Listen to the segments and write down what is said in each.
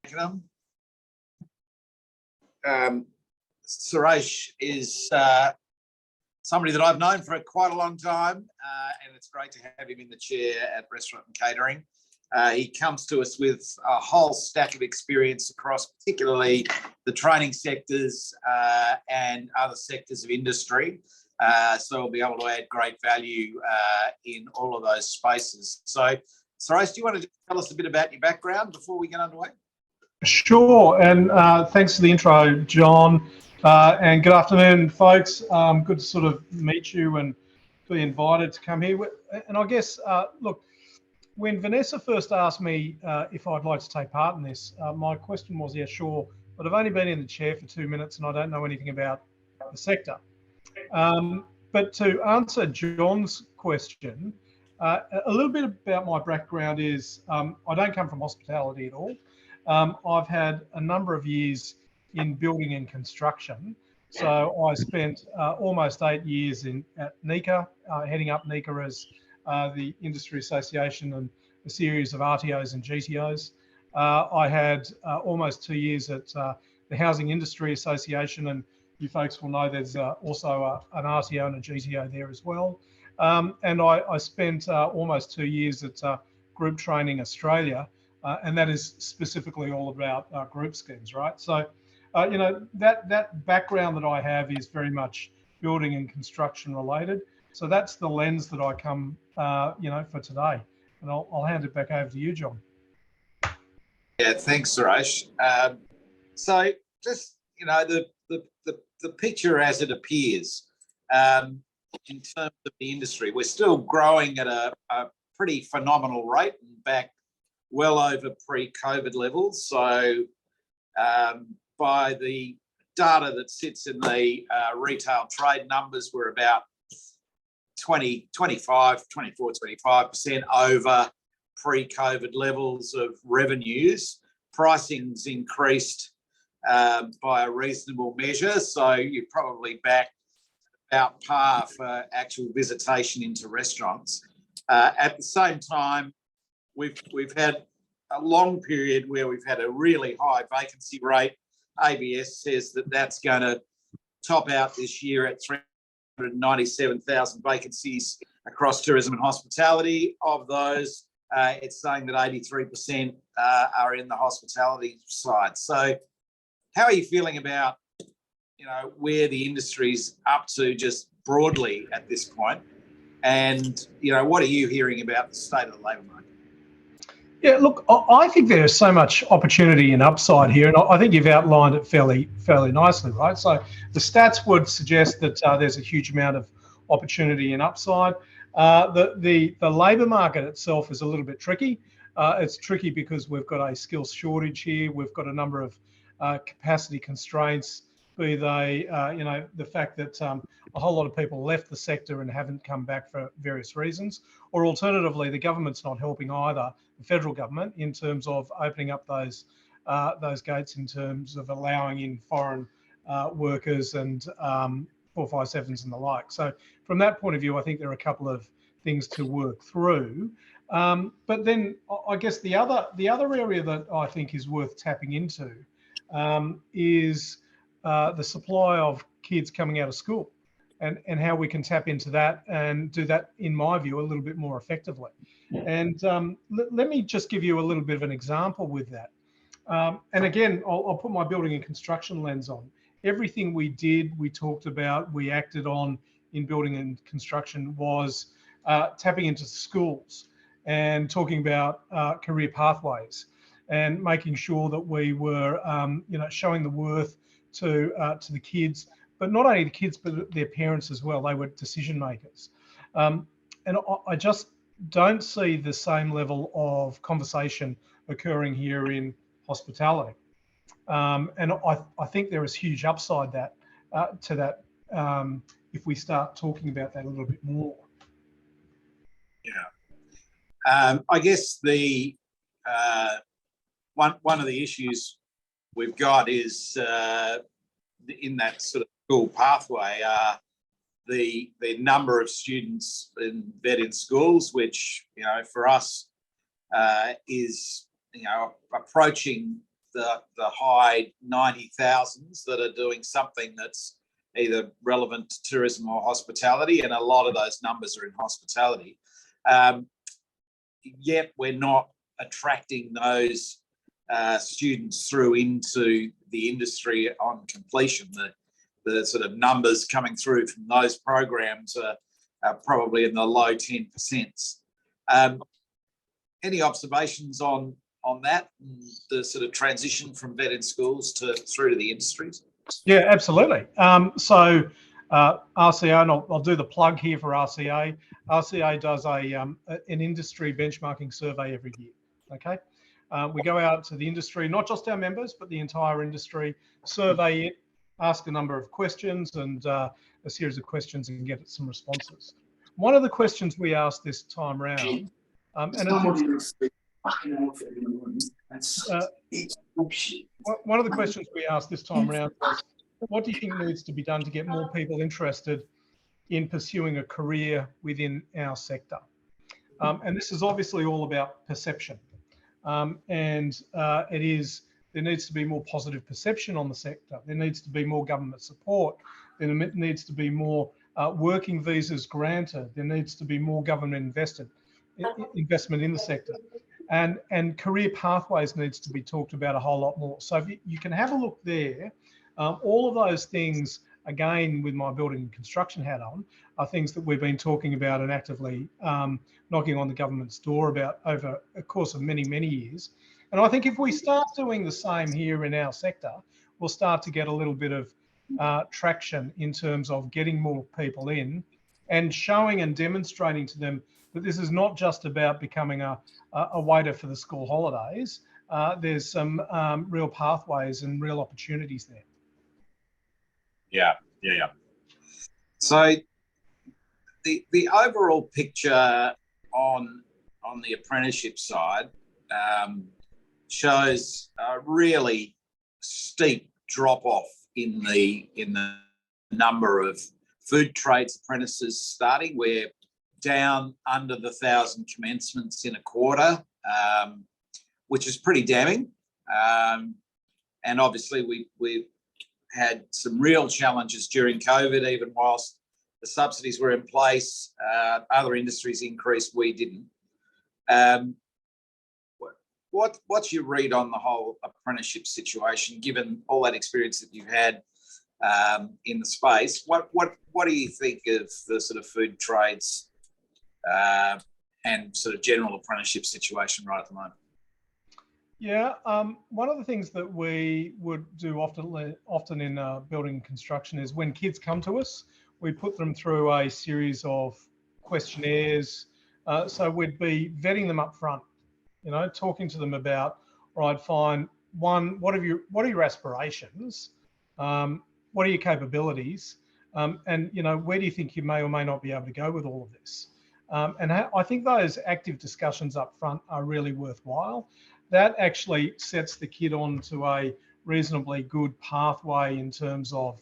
Manickam. Suresh is somebody that I've known for quite a long time, and it's great to have him in the chair at Restaurant and Catering. He comes to us with a whole stack of experience across particularly the training sectors and other sectors of industry. So we'll be able to add great value in all of those spaces. So, Suresh, do you want to tell us a bit about your background before we get underway? Sure, and thanks for the intro, John, and good afternoon, folks. Good to sort of meet you and be invited to come here. And I guess, look, when Vanessa first asked me if I'd like to take part in this, my question was, yeah, sure, but I've only been in the chair for 2 minutes and I don't know anything about the sector. But to answer John's question, a little bit about my background is I don't come from hospitality at all. I've had a number of years in building and construction. So I spent almost 8 years at NCA, heading up NCA as the Industry Association and a series of RTOs and GTOs. I had almost 2 years at the Housing Industry Association, and you folks will know there's also an RTO and a GTO there as well. And I spent almost 2 years at Group Training Australia, and that is specifically all about group schemes, right? So, you know, that background that I have is very much building and construction related. So that's the lens that I come, you know, for today. And I'll hand it back over to you, John. Yeah, thanks, Suresh. So just, you know, the picture as it appears in terms of the industry, we're still growing at a pretty phenomenal rate and back well over pre-COVID levels. So by the data that sits in the retail trade numbers, we're about 24, 25% over pre-COVID levels of revenues. Pricing's increased by a reasonable measure, so you're probably back about par for actual visitation into restaurants. At the same time, we've had a long period where we've had a really high vacancy rate. ABS says that that's going to top out this year at 397,000 vacancies across tourism and hospitality. Of those, it's saying that 83% are in the hospitality side. So how are you feeling about, you know, where the industry's up to just broadly at this point? And, you know, what are you hearing about the state of the labour market? Yeah, look, I think there's so much opportunity and upside here, and I think you've outlined it fairly nicely, right? So the stats would suggest that there's a huge amount of opportunity and upside. The labour market itself is a little bit tricky. It's tricky because we've got a skills shortage here. We've got a number of capacity constraints, be they, you know, the fact that a whole lot of people left the sector and haven't come back for various reasons, or alternatively, the government's not helping either, the federal government, in terms of opening up those gates in terms of allowing in foreign workers and 457s and the like. So from that point of view, I think there are a couple of things to work through. But then I guess the other area that I think is worth tapping into is the supply of kids coming out of school, and how we can tap into that and do that, in my view, a little bit more effectively. And let me just give you a little bit of an example with that. And again, I'll put my building and construction lens on. Everything we did, we talked about, we acted on in building and construction was tapping into schools and talking about career pathways and making sure that we were, you know, showing the worth to the kids, but not only the kids, but their parents as well. They were decision makers. And I just don't see the same level of conversation occurring here in hospitality. And I think there is huge upside to that if we start talking about that a little bit more. Yeah. I guess the one of the issues we've got is in that sort of school pathway the number of students embed in schools, which, you know, for us is, you know, approaching the high 90,000s that are doing something that's either relevant to tourism or hospitality, and a lot of those numbers are in hospitality. Yet we're not attracting those students through into the industry on completion. The sort of numbers coming through from those programs are probably in the low 10%. Any observations on that, the sort of transition from vet in schools through to the industries? Yeah, absolutely. So R&CA, and I'll do the plug here for R&CA. R&CA does an industry benchmarking survey every year. Okay, we go out to the industry, not just our members, but the entire industry, survey it, ask a number of questions and a series of questions and get some responses. One of the questions we asked this time round, one of the questions we asked this time round was, what do you think needs to be done to get more people interested in pursuing a career within our sector? And this is obviously all about perception. There needs to be more positive perception on the sector. There needs to be more government support. There needs to be more working visas granted. There needs to be more government investment in the sector. And career pathways needs to be talked about a whole lot more. So if you can have a look there. All of those things, again, with my building and construction hat on, are things that we've been talking about and actively knocking on the government's door about over a course of many, many years. And I think if we start doing the same here in our sector, we'll start to get a little bit of traction in terms of getting more people in and showing and demonstrating to them that this is not just about becoming a waiter for the school holidays. There's some real pathways and real opportunities there. Yeah. So the overall picture on the apprenticeship side shows a really steep drop off in the number of food trades apprentices starting. We're down under the 1,000 commencements in a quarter, which is pretty damning. And obviously we've had some real challenges during COVID, even whilst the subsidies were in place. Other industries increased, we didn't. What's your read on the whole apprenticeship situation, given all that experience that you've had in the space? What do you think of the sort of food trades and sort of general apprenticeship situation right at the moment? Yeah, one of the things that we would do often in building and construction is when kids come to us, we put them through a series of questionnaires. So we'd be vetting them up front, talking to them about, right, fine, one, what are your aspirations? What are your capabilities? And, where do you think you may or may not be able to go with all of this? And I think those active discussions up front are really worthwhile. That actually sets the kid onto a reasonably good pathway in terms of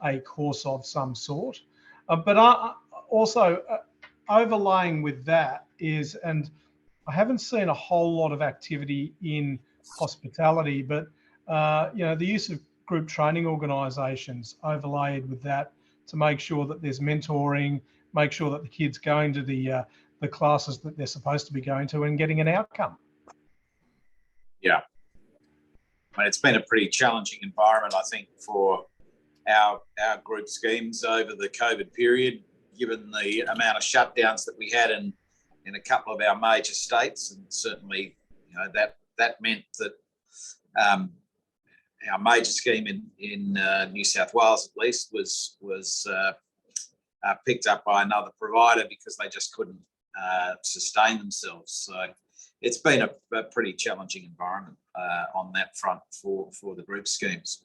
a course of some sort. But also overlaying with that is, and I haven't seen a whole lot of activity in hospitality, but the use of group training organisations overlaid with that to make sure that there's mentoring, make sure that the kid's going to the classes that they're supposed to be going to and getting an outcome. Yeah. I mean, it's been a pretty challenging environment, I think, for our group schemes over the COVID period, given the amount of shutdowns that we had in a couple of our major states. And certainly, that meant that our major scheme in New South Wales, at least, was picked up by another provider because they just couldn't sustain themselves. So it's been a pretty challenging environment on that front for the group schemes.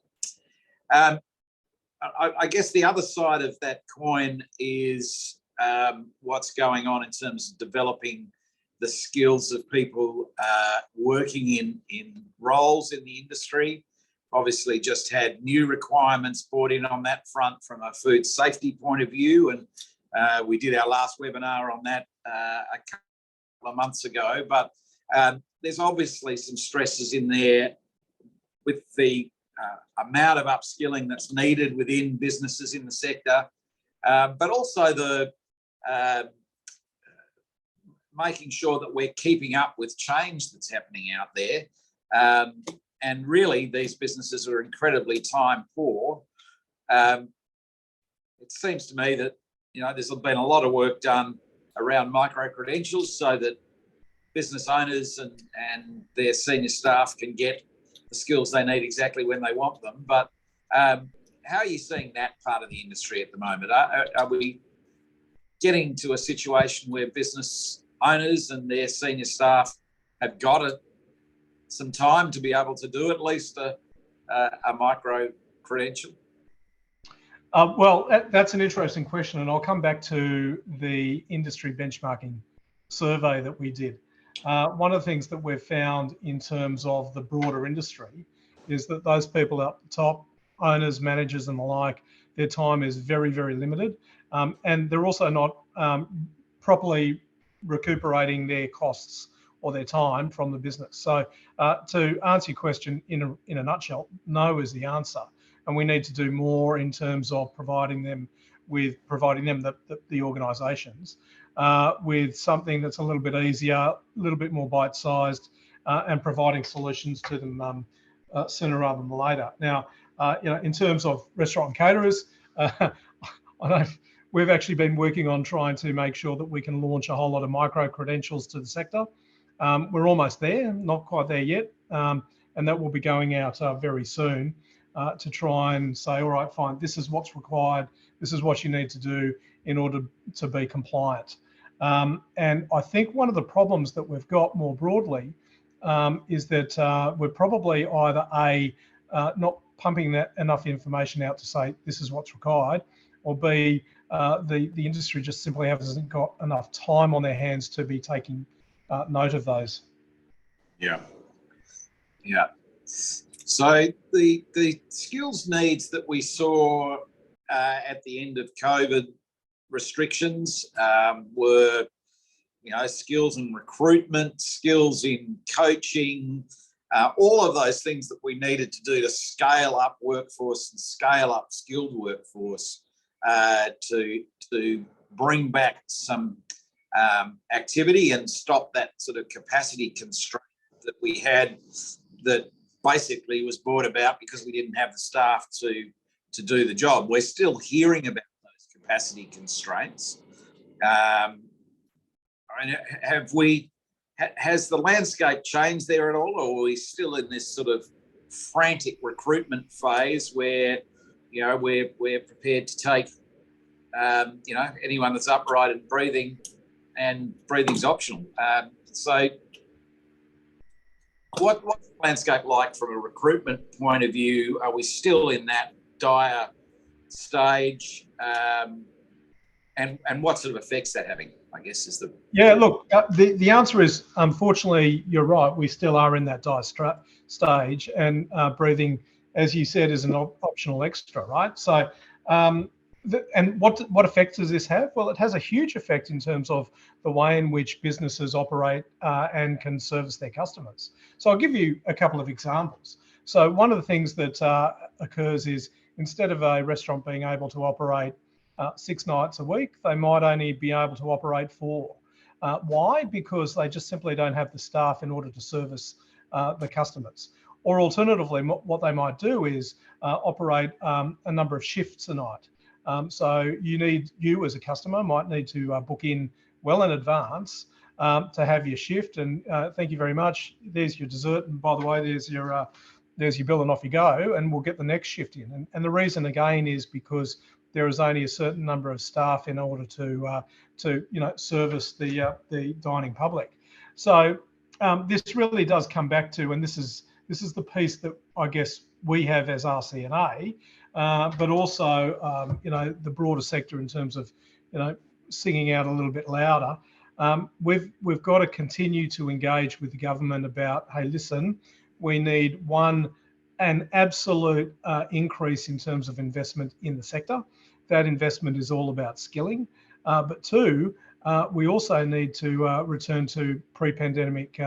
I guess the other side of that coin is what's going on in terms of developing the skills of people working in roles in the industry. Obviously just had new requirements brought in on that front from a food safety point of view, and we did our last webinar on that a couple of months ago. But there's obviously some stresses in there with the amount of upskilling that's needed within businesses in the sector, but also the making sure that we're keeping up with change that's happening out there. And really, these businesses are incredibly time poor. It seems to me that, there's been a lot of work done around micro-credentials so that business owners and their senior staff can get the skills they need exactly when they want them. But how are you seeing that part of the industry at the moment? Are we getting to a situation where business owners and their senior staff have got some time to be able to do at least a micro-credential? Well, that's an interesting question, and I'll come back to the industry benchmarking survey that we did. One of the things that we've found in terms of the broader industry is that those people up the top, owners, managers and the like, their time is very, very limited, and they're also not properly recuperating their costs or their time from the business. So to answer your question in a nutshell, no is the answer. And we need to do more in terms of providing them the organisations with something that's a little bit easier, a little bit more bite-sized, and providing solutions to them sooner rather than later. Now, in terms of restaurant and caterers, we've actually been working on trying to make sure that we can launch a whole lot of micro-credentials to the sector. We're almost there, not quite there yet, and that will be going out very soon. To try and say, all right, fine, this is what's required, this is what you need to do in order to be compliant. And I think one of the problems that we've got more broadly is that we're probably either not pumping enough information out to say this is what's required, or B, the industry just simply hasn't got enough time on their hands to be taking note of those. Yeah. So the skills needs that we saw at the end of COVID restrictions were, skills in recruitment, skills in coaching, all of those things that we needed to do to scale up workforce and scale up skilled workforce to bring back some activity and stop that sort of capacity constraint that we had that basically was brought about because we didn't have the staff to do the job. We're still hearing about those capacity constraints. Has the landscape changed there at all, or are we still in this sort of frantic recruitment phase where, we're prepared to take, anyone that's upright and breathing's optional. So what's the landscape like from a recruitment point of view? Are we still in that dire stage? And what sort of effects that having, I guess, is the... Yeah, look, the answer is, unfortunately, you're right. We still are in that dire stage, and breathing, as you said, is an optional extra, right? So, and what effect does this have? Well, it has a huge effect in terms of the way in which businesses operate and can service their customers. So I'll give you a couple of examples. So one of the things that occurs is, instead of a restaurant being able to operate 6 nights a week, they might only be able to operate 4. Why? Because they just simply don't have the staff in order to service the customers. Or alternatively, what they might do is operate a number of shifts a night. So you as a customer might need to book in well in advance to have your shift, and thank you very much, there's your dessert, and by the way, there's your bill, and off you go, and we'll get the next shift in. And the reason again is because there is only a certain number of staff in order to service the dining public. So this really does come back to, and this is the piece that I guess we have as R&CA, but also the broader sector in terms of singing out a little bit louder. We've got to continue to engage with the government about, hey, listen, we need an absolute increase in terms of investment in the sector. That investment is all about skilling, but 2, we also need to return to pre-pandemic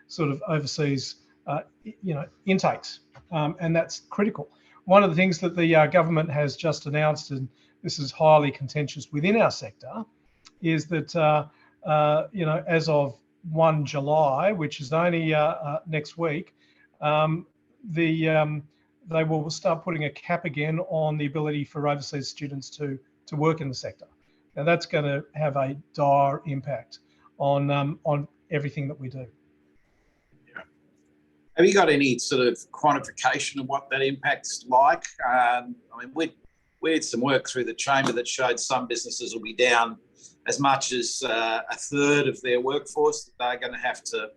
sort of overseas intakes, and that's critical. One of the things that the government has just announced, and this is highly contentious within our sector, is that as of 1 July, which is only next week, they will start putting a cap again on the ability for overseas students to work in the sector. Now that's going to have a dire impact on everything that we do. Yeah. Have you got any sort of quantification of what that impact's like? We did some work through the chamber that showed some businesses will be down as much as a third of their workforce that they're going to have to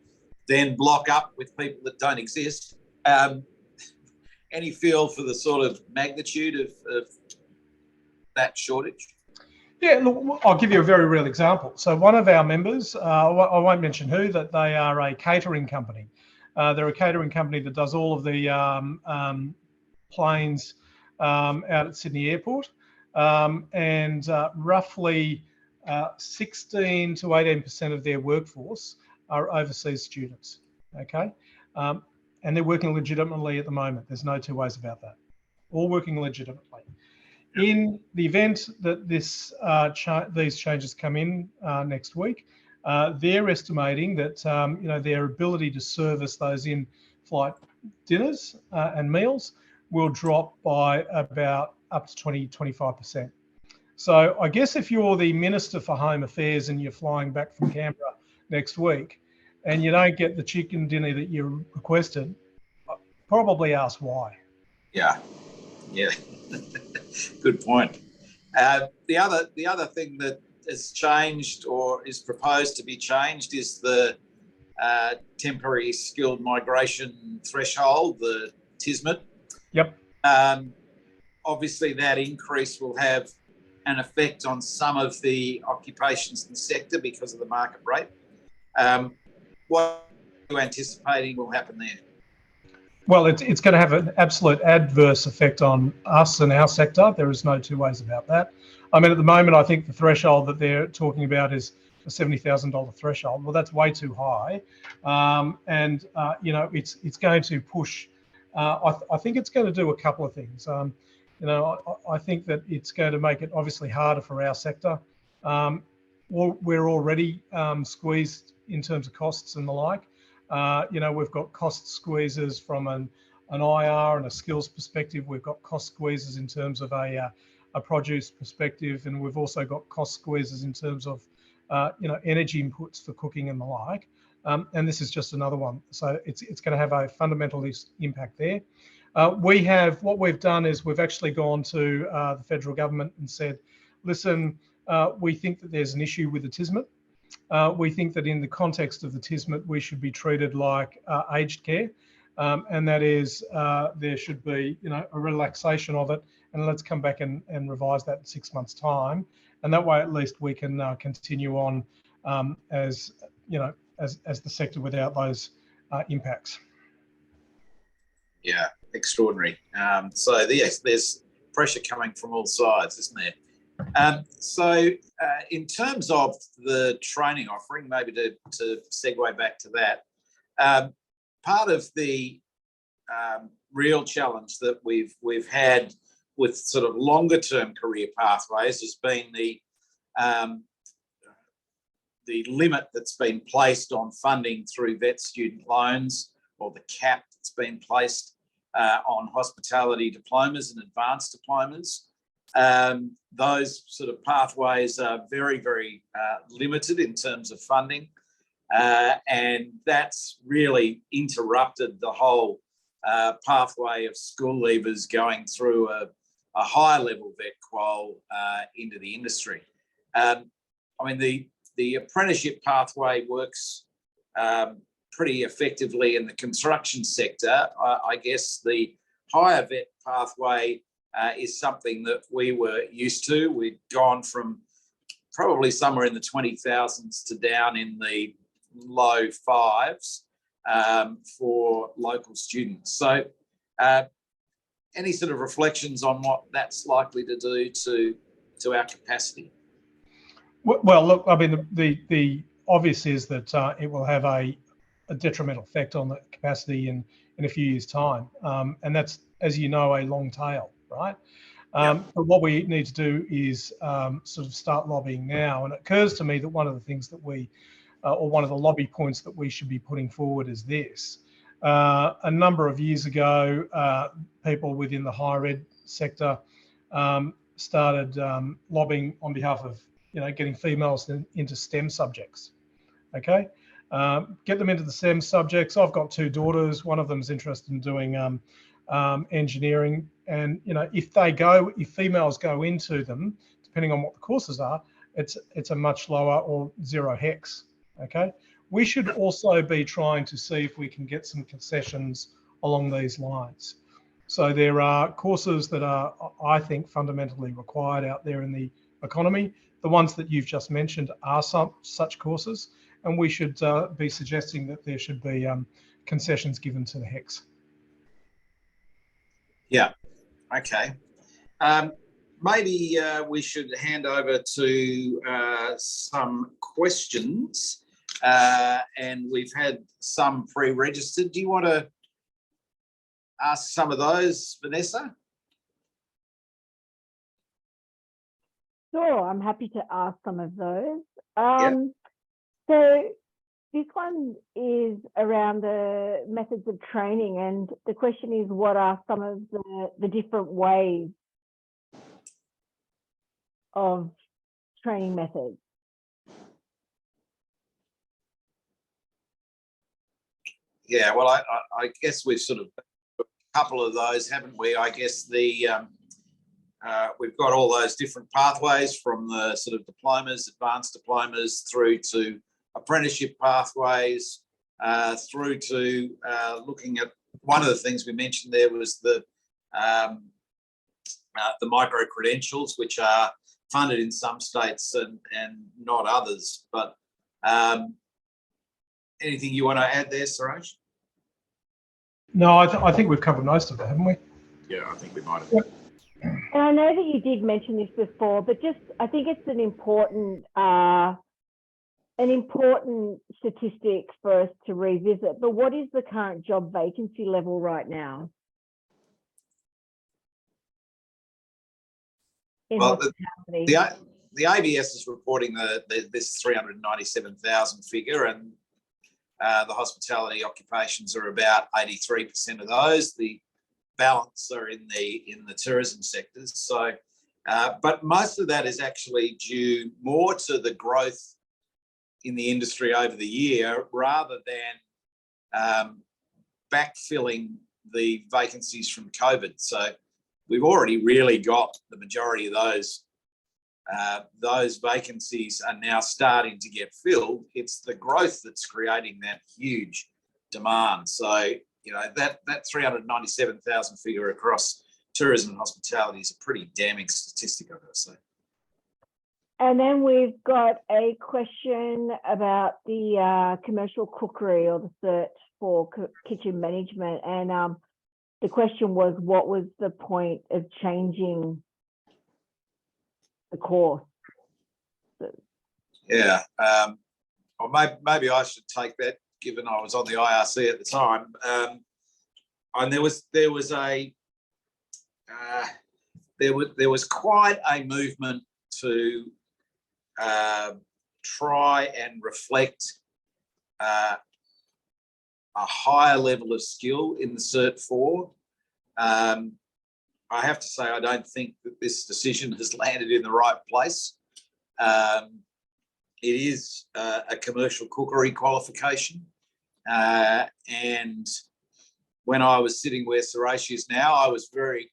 then block up with people that don't exist. Any feel for the sort of magnitude of that shortage? Yeah, look, I'll give you a very real example. So one of our members, I won't mention who, that they are a catering company. They're a catering company that does all of the planes out at Sydney Airport, and roughly 16 to 18% of their workforce are overseas students, okay? And they're working legitimately at the moment. There's no two ways about that. All working legitimately. In the event that these changes come in next week, they're estimating that their ability to service those in-flight dinners and meals will drop by about up to 20-25%. So I guess if you're the Minister for Home Affairs and you're flying back from Canberra next week and you don't get the chicken dinner that you requested, probably ask why. Yeah. Good point. The other thing that has changed or is proposed to be changed is the temporary skilled migration threshold, the TSMT. Yep. Obviously, that increase will have an effect on some of the occupations in the sector because of the market rate. What are you anticipating will happen there? Well, it's going to have an absolute adverse effect on us and our sector. There is no two ways about that. I mean, at the moment, I think the threshold that they're talking about is a $70,000 threshold. Well, that's way too high, it's going to push. I think it's going to do a couple of things. I think that it's going to make it obviously harder for our sector. We're already squeezed in terms of costs and the like. We've got cost squeezes from an IR and a skills perspective. We've got cost squeezes in terms of a produce perspective, and we've also got cost squeezes in terms of energy inputs for cooking and the like. And this is just another one. So it's going to have a fundamental impact there. What we've done is we've actually gone to the federal government and said, listen, we think that there's an issue with the TSMT. We think that in the context of the TSMT, we should be treated like aged care, and that is there should be a relaxation of it, and let's come back and revise that in 6 months' time, and that way at least we can continue on as the sector without those impacts. Yeah, extraordinary. So yes, there's pressure coming from all sides, isn't there? So in terms of the training offering, maybe to segue back to that, part of the real challenge that we've had with sort of longer term career pathways has been the limit that's been placed on funding through vet student loans, or the cap that's been placed on hospitality diplomas and advanced diplomas. Those sort of pathways are very, very limited in terms of funding, and that's really interrupted the whole pathway of school leavers going through a higher level vet qual into the industry. The apprenticeship pathway works pretty effectively in the construction sector. I guess the higher vet pathway is something that we were used to. We'd gone from probably somewhere in the 20,000s to down in the low fives for local students. So any sort of reflections on what that's likely to do to our capacity? Well, look, I mean, the obvious is that it will have a a detrimental effect on the capacity in a few years' time. And that's, as you know, a long tail, right? But what we need to do is sort of start lobbying now. And it occurs to me that one of the things that we, or one of the lobby points that we should be putting forward is this. A number of years ago, people within the higher ed sector started lobbying on behalf of, getting females into STEM subjects. Okay, get them into the STEM subjects. I've got 2 daughters. One of them's interested in doing engineering, and if females go into them, depending on what the courses are, it's a much lower or 0 HECS. Okay, we should also be trying to see if we can get some concessions along these lines. So there are courses that are, I think, fundamentally required out there in the economy. The ones that you've just mentioned are some such courses, and we should be suggesting that there should be concessions given to the HECS. Yeah, okay. Maybe we should hand over to some questions, and we've had some pre-registered. Do you want to ask some of those, Vanessa? Sure, I'm happy to ask some of those. Yep. So this one is around the methods of training, and the question is, what are some of the different ways of training methods? Yeah, well, I guess we've sort of a couple of those, haven't we? I guess we've got all those different pathways from the sort of diplomas, advanced diplomas, through to apprenticeship pathways, through to looking at, one of the things we mentioned there was the micro credentials, which are funded in some states and not others. But anything you want to add there, Suresh? No, I think we've covered most of it, haven't we? Yeah, I think we might have. Yep. And I know that you did mention this before, but just I think it's an important statistic for us to revisit. But what is the current job vacancy level right now? Well, the ABS is reporting this 397,000 figure, and the hospitality occupations are about 83% of those. The balance are in the tourism sectors. So, but most of that is actually due more to the growth in the industry over the year, rather than backfilling the vacancies from COVID. So we've already really got the majority of those vacancies are now starting to get filled. It's the growth that's creating that huge demand. So, that 397,000 figure across tourism and hospitality is a pretty damning statistic, I've got to say. And then we've got a question about the commercial cookery, or the cert for kitchen management. And the question was, what was the point of changing the course? Yeah, well, maybe I should take that, given I was on the IRC at the time. And there was quite a movement to try and reflect a higher level of skill in the Cert 4. I have to say, I don't think that this decision has landed in the right place. It is a commercial cookery qualification. And when I was sitting where Suresh is now, I was very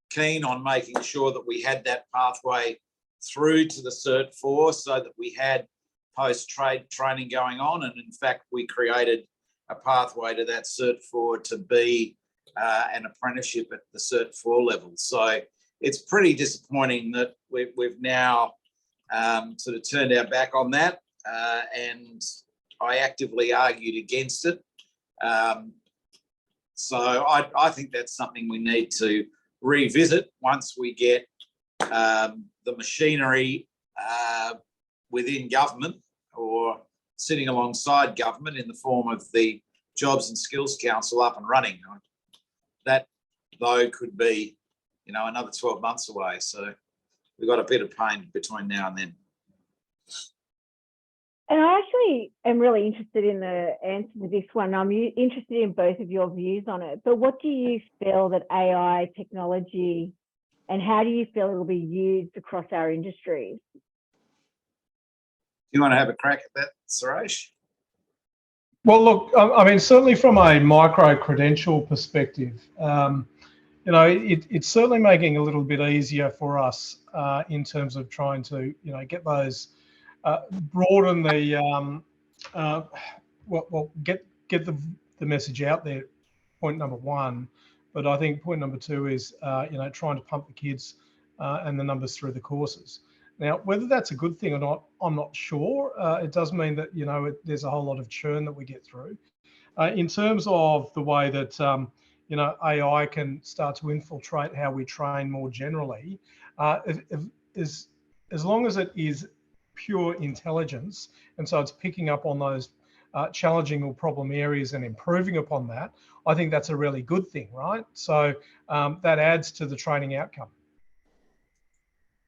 keen on making sure that we had that pathway through to the Cert 4, so that we had post-trade training going on. And in fact, we created a pathway to that Cert 4 to be an apprenticeship at the Cert 4 level. So it's pretty disappointing that we've now sort of turned our back on that, and I actively argued against it. So I think that's something we need to revisit once we get the machinery within government, or sitting alongside government in the form of the Jobs and Skills Council up and running. That, though, could be, another 12 months away. So we've got a bit of pain between now and then. And I actually am really interested in the answer to this one. I'm interested in both of your views on it. But what do you feel that AI technology, and how do you feel it will be used across our industries? Do you want to have a crack at that, Suresh? Well, look, I mean, certainly from a micro-credential perspective, it's certainly making it a little bit easier for us in terms of trying to, get those, broaden the, get the message out there, point number one. But I think point number two is, trying to pump the kids and the numbers through the courses. Now, whether that's a good thing or not, I'm not sure. It does mean that, there's a whole lot of churn that we get through. In terms of the way that, AI can start to infiltrate how we train more generally, as long as it is pure intelligence, and so it's picking up on those challenging or problem areas and improving upon that, I think that's a really good thing, right? So that adds to the training outcome.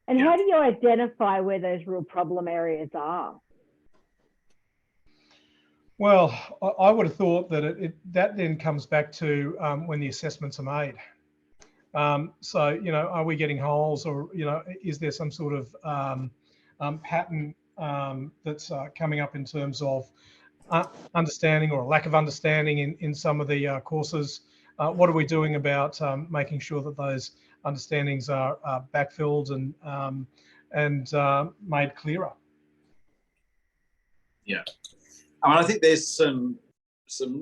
And how do you identify where those real problem areas are? Well, I would have thought that that then comes back to when the assessments are made. So, are we getting holes, or, is there some sort of pattern that's coming up in terms of understanding or a lack of understanding in some of the courses? What are we doing about making sure that those understandings are backfilled and made clearer? Yeah. I think there's some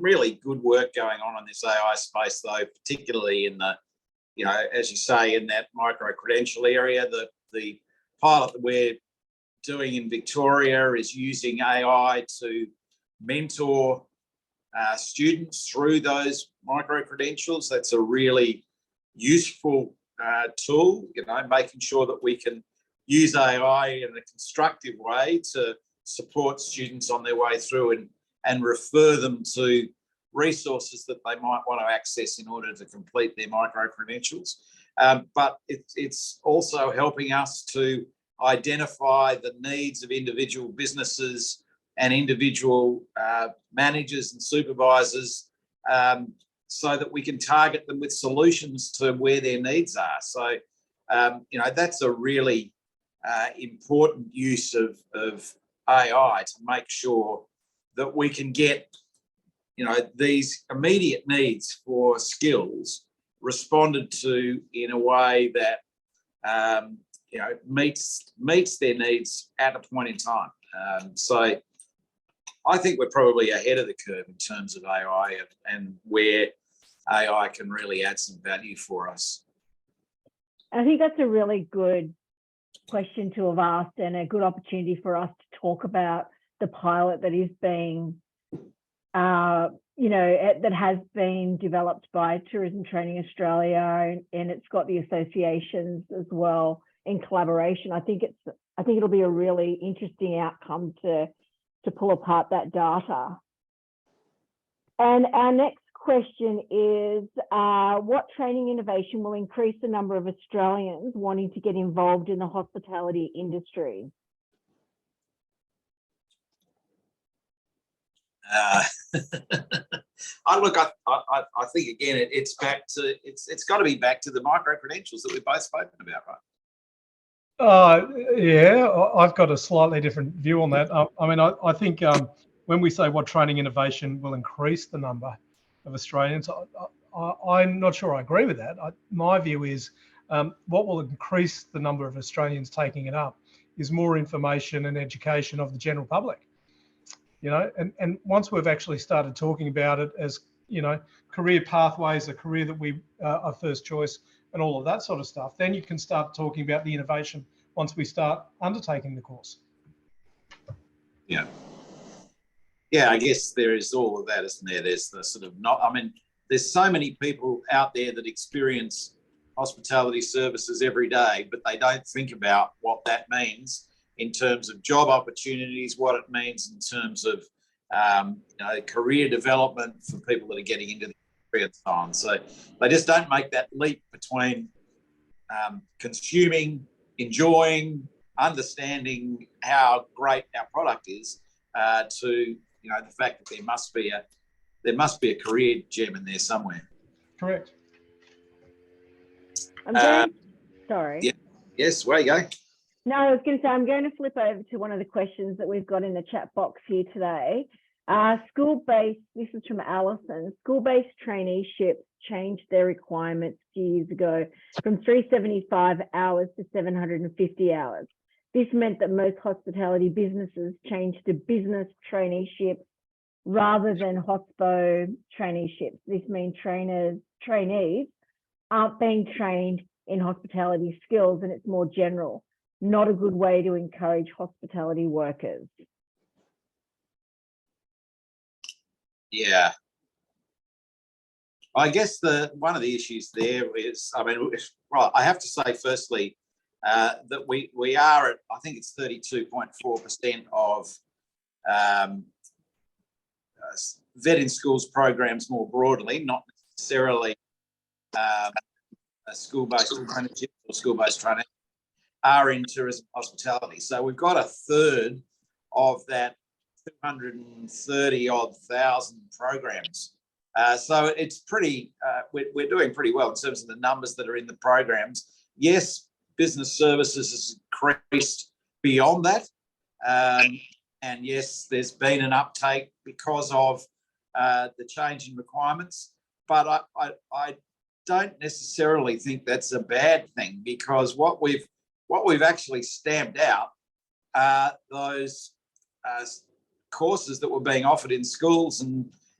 really good work going on in this AI space, though, particularly in the, as you say, in that micro-credential area. The pilot that we're doing in Victoria is using AI to mentor students through those micro-credentials. That's a really useful tool, making sure that we can use AI in a constructive way to support students on their way through and refer them to resources that they might want to access in order to complete their micro-credentials. But it's also helping us to identify the needs of individual businesses and individual managers and supervisors, so that we can target them with solutions to where their needs are. So, that's a really important use of AI to make sure that we can get, these immediate needs for skills responded to in a way that, meets their needs at a point in time. So I think we're probably ahead of the curve in terms of AI and where AI can really add some value for us. I think that's a really good question to have asked, and a good opportunity for us to talk about the pilot that is being, that has been developed by Tourism Training Australia, and it's got the associations as well in collaboration. I think it'll be a really interesting outcome to pull apart that data. And our next question is, what training innovation will increase the number of Australians wanting to get involved in the hospitality industry? I think again, it's got to be back to the micro credentials that we've both spoken about, right? Yeah, I've got a slightly different view on that. I think when we say what training innovation will increase the number of Australians, I'm not sure I agree with that. My view is what will increase the number of Australians taking it up is more information and education of the general public. And once we've actually started talking about it as, career pathways, a career that we are first choice and all of that sort of stuff, then you can start talking about the innovation once we start undertaking the course. Yeah, I guess there is all of that, isn't there? There's the sort of there's so many people out there that experience hospitality services every day, but they don't think about what that means in terms of job opportunities, what it means in terms of career development for people that are getting into the industry and so on. So they just don't make that leap between consuming, enjoying, understanding how great our product is to the fact that there must be a career gem in there somewhere. Correct. Sorry. Yeah. Yes, where you go. No, I was going to say, I'm going to flip over to one of the questions that we've got in the chat box here today. School-based, this is from Alison, school-based traineeships changed their requirements a few years ago from 375 hours to 750 hours. This meant that most hospitality businesses changed to business traineeships rather than hospo traineeships. This means trainees aren't being trained in hospitality skills, and it's more general. Not a good way to encourage hospitality workers. Yeah. I guess one of the issues there is, I have to say firstly that we are at, I think it's 32.4% of vet in schools programs more broadly, not necessarily a school-based apprenticeship or school-based training, are in tourism hospitality. So we've got a third of that 230 odd thousand programs. So it's pretty, we're doing pretty well in terms of the numbers that are in the programs. Yes, business services has increased beyond that. And yes, there's been an uptake because of the change in requirements. But I don't necessarily think that's a bad thing, because what we've actually stamped out are those courses that were being offered in schools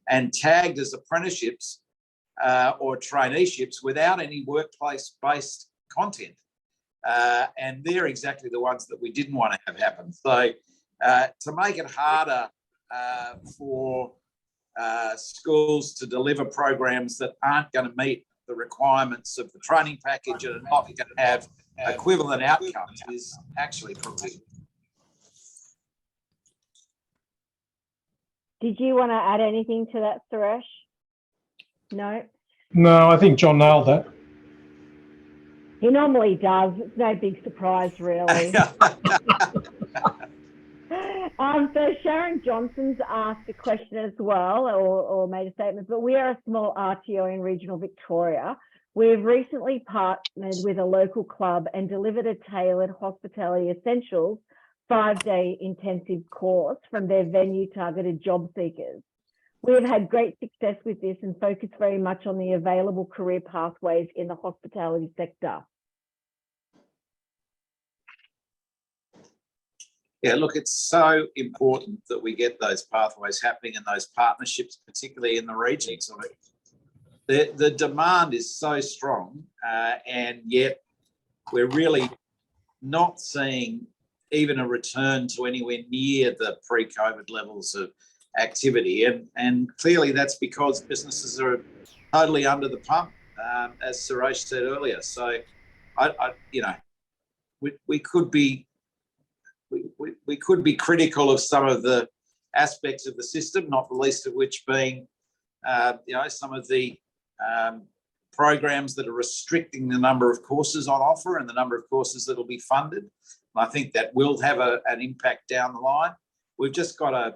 and tagged as apprenticeships or traineeships without any workplace-based content. And they're exactly the ones that we didn't want to have happen. So to make it harder for schools to deliver programs that aren't going to meet the requirements of the training package and are not going to have equivalent outcomes is actually probably. Did you want to add anything to that, Suresh? No? No, I think John nailed that. He normally does. It's no big surprise, really. So Sharon Johnson's asked a question as well, or made a statement, but we are a small RTO in regional Victoria. We've recently partnered with a local club and delivered a tailored hospitality essentials 5-day intensive course from their venue targeted job seekers. We have had great success with this and focus very much on the available career pathways in the hospitality sector. Yeah, look, it's so important that we get those pathways happening and those partnerships, particularly in the regions. I mean, the demand is so strong, and yet we're really not seeing even a return to anywhere near the pre-COVID levels of activity. And clearly that's because businesses are totally under the pump, as Suresh said earlier. So, we could be critical of some of the aspects of the system, not the least of which being, some of the programs that are restricting the number of courses on offer and the number of courses that will be funded. And I think that will have an impact down the line. We've just got to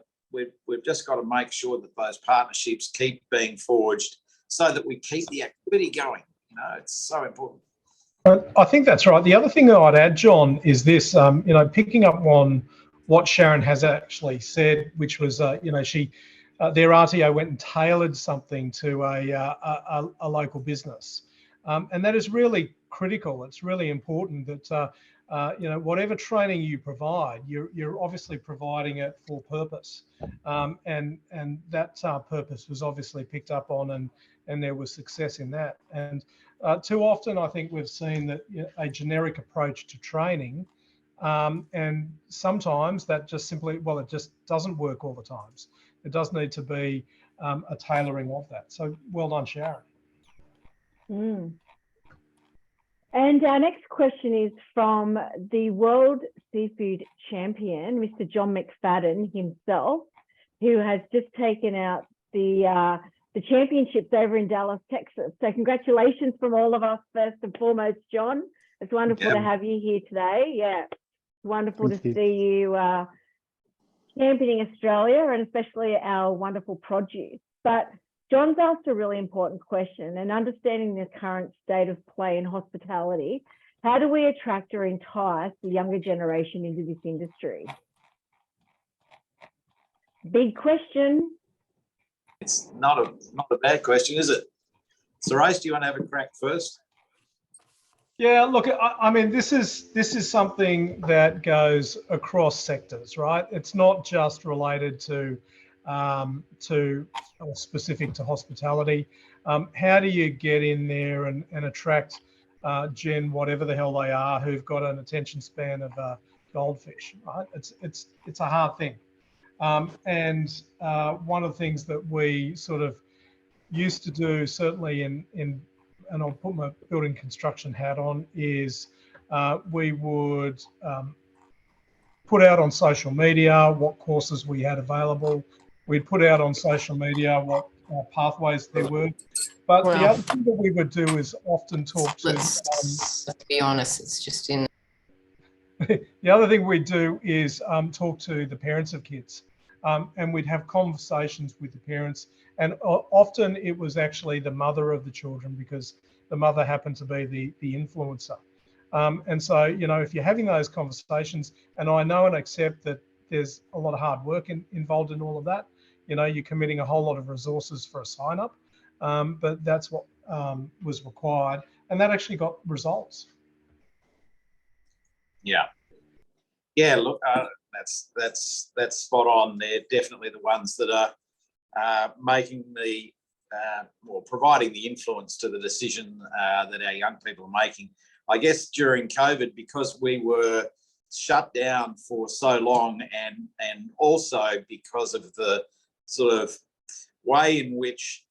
make sure that those partnerships keep being forged so that we keep the activity going. It's so important. I think that's right. The other thing that I'd add, John, is this, picking up on what Sharon has actually said, which was, their RTO went and tailored something to a local business. And that is really critical. It's really important that, whatever training you provide, you're obviously providing it for purpose. And that purpose was obviously picked up on, and there was success in that. And too often, I think we've seen that a generic approach to training, and sometimes that just simply, it just doesn't work all the times. It does need to be a tailoring of that. So well done, Sharon. And our next question is from the World Seafood Champion, Mr. John McFadden himself, who has just taken out the championships over in Dallas, Texas. So congratulations from all of us, first and foremost, John. It's wonderful to have you here today. Yeah, it's wonderful to see you championing Australia and especially our wonderful produce. But John's asked a really important question, and understanding the current state of play in hospitality, how do we attract or entice the younger generation into this industry? Big question. It's not a bad question, is it? Suresh, do you want to have a crack first? Yeah, look, I mean, this is something that goes across sectors, right? It's not just related to or specific to hospitality. How do you get in there and attract Gen whatever the hell they are who've got an attention span of a goldfish, right? It's a hard thing. And one of the things that we sort of used to do, certainly and I'll put my building construction hat on, is we would put out on social media what courses we had available. We'd put out on social media what pathways there were. But the other thing that we would do is often talk to... Let's be honest, it's just in... The other thing we'd do is talk to the parents of kids. And we'd have conversations with the parents, and often it was actually the mother of the children because the mother happened to be the influencer. And so, you know, if you're having those conversations, and I know and accept that there's a lot of hard work involved in all of that, you know, you're committing a whole lot of resources for a sign up, but that's what was required, and that actually got results. Yeah, look, that's spot on. They're definitely the ones that are making the or providing the influence to the decision that our young people are making. I guess during COVID, because we were shut down for so long, and also because of the sort of way in which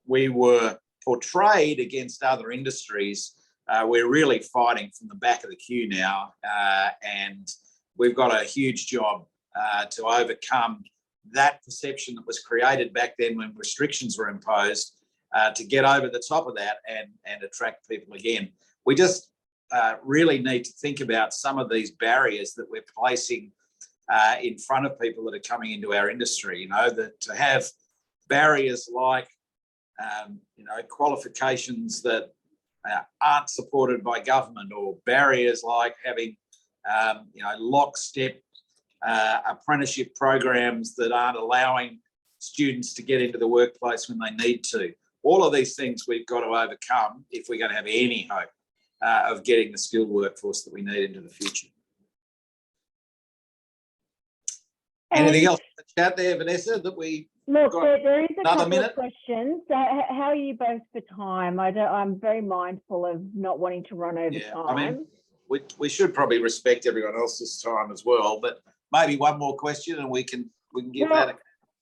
we were portrayed against other industries, we're really fighting from the back of the queue now, and we've got a huge job to overcome that perception that was created back then when restrictions were imposed, to get over the top of that and attract people again. We just really need to think about some of these barriers that we're placing in front of people that are coming into our industry. You know, that to have barriers like, you know, qualifications that aren't supported by government, or barriers like having, you know, lockstep apprenticeship programs that aren't allowing students to get into the workplace when they need to. All of these things we've got to overcome if we're going to have any hope of getting the skilled workforce that we need into the future. Anything else to chat there, Vanessa, that we... Look, there is a couple minute? of questions. How are you both for time? I'm very mindful of not wanting to run over time. I mean, we should probably respect everyone else's time as well, but maybe one more question and we can give that a...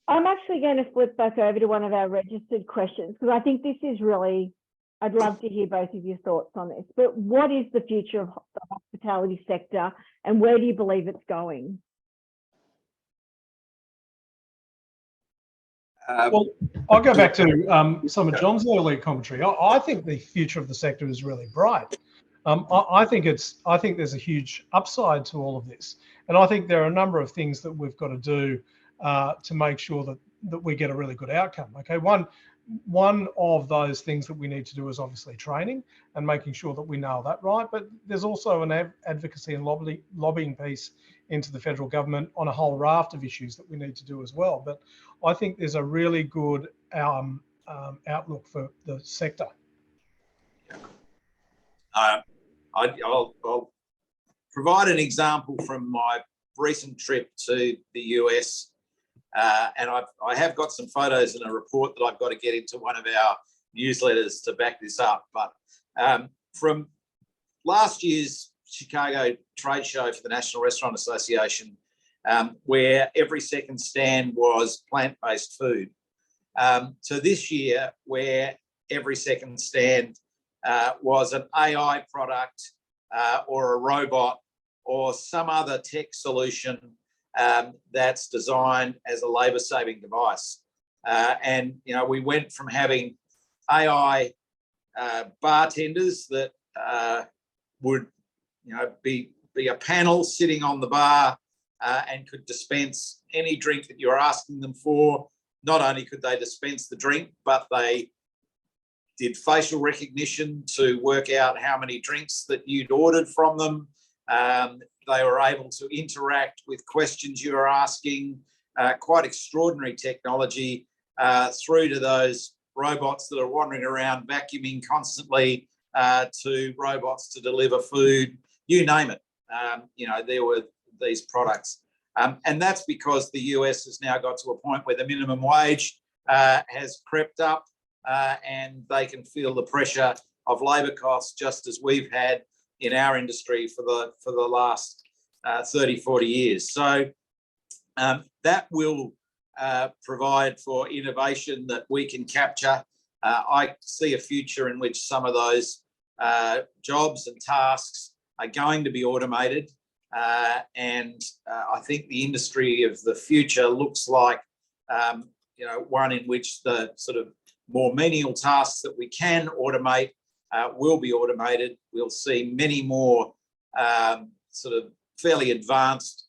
I'm actually going to flip back over to one of our registered questions, because I think this is really, I'd love to hear both of your thoughts on this. But what is the future of the hospitality sector, and where do you believe it's going? Well, I'll go back to some of John's earlier commentary. I think the future of the sector is really bright. I think there's a huge upside to all of this, and I think there are a number of things that we've got to do to make sure that we get a really good outcome. Okay, one of those things that we need to do is obviously training and making sure that we nail that right. But there's also an advocacy and lobbying piece into the federal government on a whole raft of issues that we need to do as well. But I think there's a really good outlook for the sector. I'll provide an example from my recent trip to the US, and I have got some photos and a report that I've got to get into one of our newsletters to back this up. But from last year's Chicago trade show for the National Restaurant Association, where every second stand was plant-based food, to this year where every second stand was an AI product or a robot or some other tech solution that's designed as a labour-saving device. And, you know, we went from having AI bartenders that would, you know, be a panel sitting on the bar and could dispense any drink that you're asking them for. Not only could they dispense the drink, but they did facial recognition to work out how many drinks that you'd ordered from them. They were able to interact with questions you were asking, quite extraordinary technology, through to those robots that are wandering around vacuuming constantly, to robots to deliver food, you name it. You know, there were these products. And that's because the US has now got to a point where the minimum wage has crept up, and they can feel the pressure of labour costs just as we've had in our industry for the last 30, 40 years. So that will provide for innovation that we can capture. I see a future in which some of those jobs and tasks are going to be automated. And I think the industry of the future looks like, you know, one in which the sort of more menial tasks that we can automate will be automated. We'll see many more sort of fairly advanced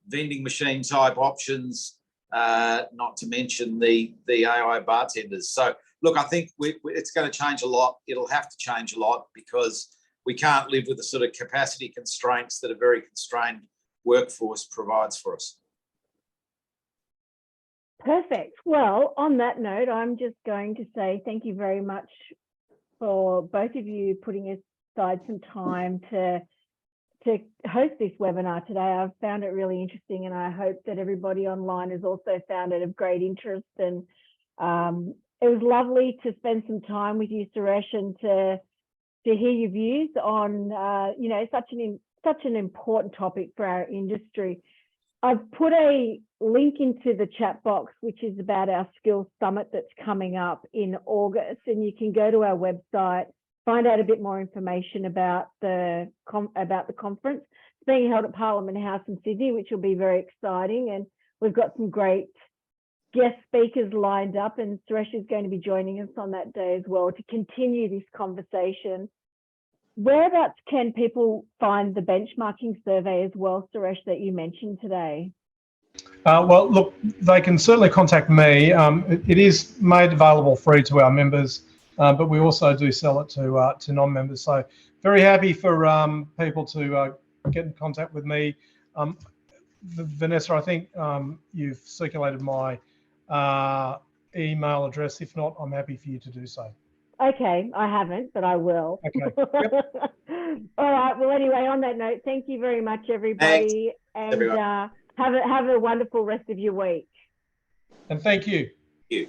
vending machine type options, not to mention the AI bartenders. So look, I think it's going to change a lot. It'll have to change a lot because we can't live with the sort of capacity constraints that a very constrained workforce provides for us. Perfect. Well, on that note, I'm just going to say thank you very much for both of you putting aside some time to host this webinar today. I've found it really interesting, and I hope that everybody online has also found it of great interest. And it was lovely to spend some time with you, Suresh, and to hear your views on you know, such an important topic for our industry. I've put a link into the chat box, which is about our skills summit that's coming up in August, and you can go to our website, find out a bit more information about the conference. It's being held at Parliament House in Sydney, which will be very exciting, and we've got some great guest speakers lined up, and Suresh is going to be joining us on that day as well to continue this conversation. Whereabouts can people find the benchmarking survey as well, Suresh, that you mentioned today? Well, look, they can certainly contact me. It is made available free to our members, but we also do sell it to non-members. So very happy for people to get in contact with me. Vanessa, I think you've circulated my email address. If not, I'm happy for you to do so. Okay, I haven't, but I will. Okay. Yep. All right. Well, anyway, on that note, thank you very much, everybody. Thanks, everyone. And have a wonderful rest of your week. And thank you. Thank you.